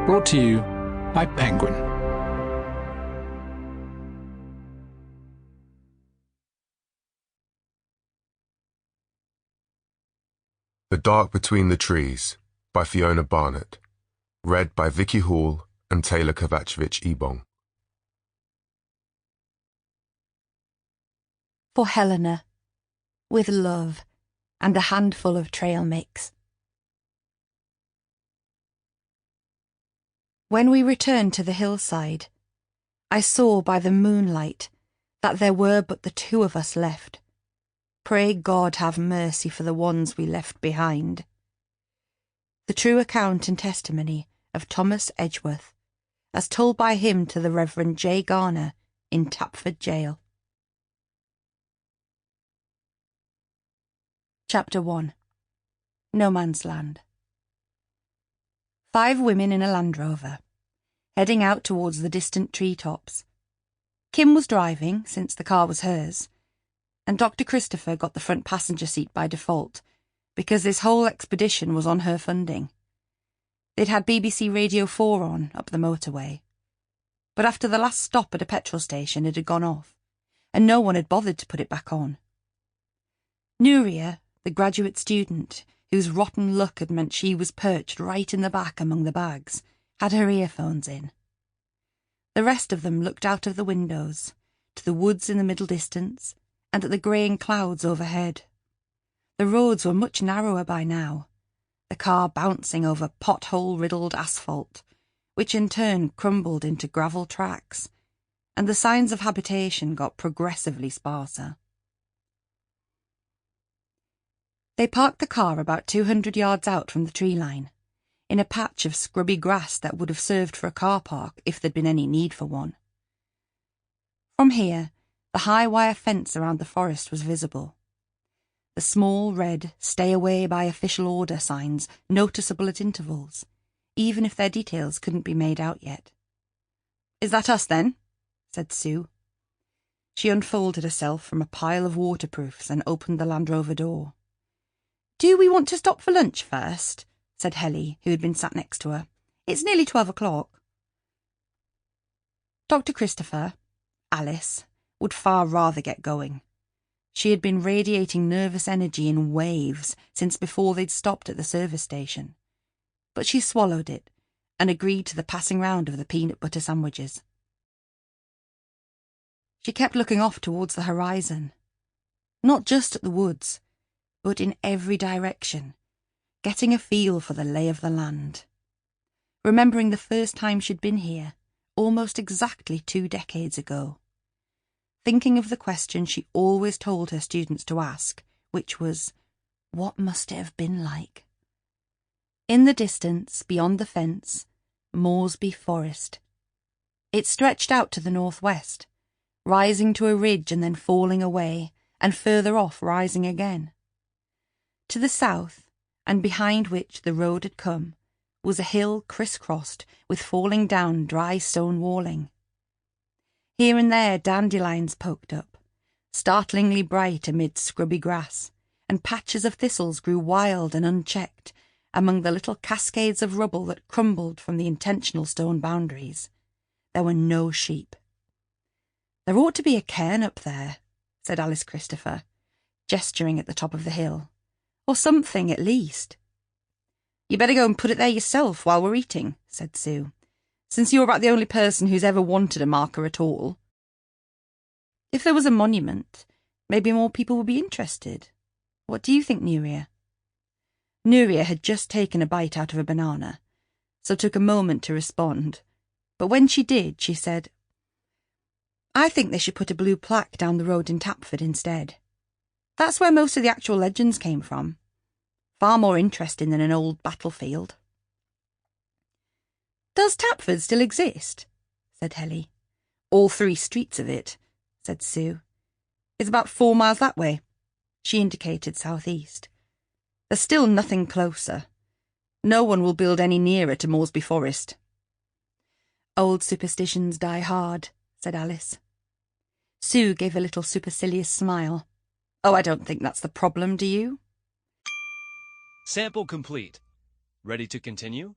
Brought to you by Penguin. The Dark Between the Trees by Fiona Barnett. Read by Vicky and Tayla Kovacevic-Ebong. For Helena, with love and a handful of trail mix. When we returned to the hillside, I saw by the moonlight that there were but the two of us left. Pray God have mercy for the ones we left behind. The true account and testimony of Thomas Edgeworth, as told by him to the Reverend J. Garner in Tapford Jail. Chapter 1. No Man's Land. 5 women in a Land Rover, heading out towards the distant treetops. Kim was driving, since the car was hers, and Dr. Christopher got the front passenger seat by default, because this whole expedition was on her funding. They'd had BBC Radio 4 on up the motorway, but after the last stop at a petrol station it had gone off, and no one had bothered to put it back on. Nuria, the graduate student, whose rotten luck had meant she was perched right in the back among the bags, had her earphones in. The rest of them looked out of the windows, to the woods in the middle distance, and at the greying clouds overhead. The roads were much narrower by now, the car bouncing over pothole-riddled asphalt, which in turn crumbled into gravel tracks, and the signs of habitation got progressively sparser. They parked the car about 200 yards out from the tree line, in a patch of scrubby grass that would have served for a car park if there'd been any need for one. From here, the high wire fence around the forest was visible. The small red "Stay Away by Official Order" signs noticeable at intervals, even if their details couldn't be made out yet. "Is that us, then?" said Sue. She unfolded herself from a pile of waterproofs and opened the Land Rover door. "Do we want to stop for lunch first?" said Helly, who had been sat next to her. "It's nearly 12 o'clock. Dr. Christopher, Alice, would far rather get going. She had been radiating nervous energy in waves since before they'd stopped at the service station, but she swallowed it and agreed to the passing round of the peanut butter sandwiches. She kept looking off towards the horizon, not just at the woods, but in every direction, getting a feel for the lay of the land. Remembering the first time she'd been here, almost exactly 2 decades ago. Thinking of the question she always told her students to ask, which was, what must it have been like? In the distance, beyond the fence, Moresby Forest. It stretched out to the northwest, rising to a ridge and then falling away, and further off rising again. To the south, and behind which the road had come, was a hill criss-crossed with falling down dry stone walling. Here and there dandelions poked up, startlingly bright amid scrubby grass, and patches of thistles grew wild and unchecked among the little cascades of rubble that crumbled from the intentional stone boundaries. There were no sheep. "There ought to be a cairn up there," said Alice Christopher, gesturing at the top of the hill. "Or something, at least." "You better go and put it there yourself while we're eating," said Sue, "since you're about the only person who's ever wanted a marker at all. If there was a monument, maybe more people would be interested. What do you think, Nuria?" Nuria had just taken a bite out of a banana, so took a moment to respond, but when she did, she said, "I think they should put a blue plaque down the road in Tapford instead. That's where most of the actual legends came from. Far more interesting than an old battlefield." "Does Tapford still exist?" said Helly. "All 3 streets of it," said Sue. "It's about 4 miles that way." She indicated southeast. "There's still nothing closer. No one will build any nearer to Moresby Forest." "Old superstitions die hard," said Alice. Sue gave a little supercilious smile. "Oh, I don't think that's the problem, do you?" Sample complete. Ready to continue?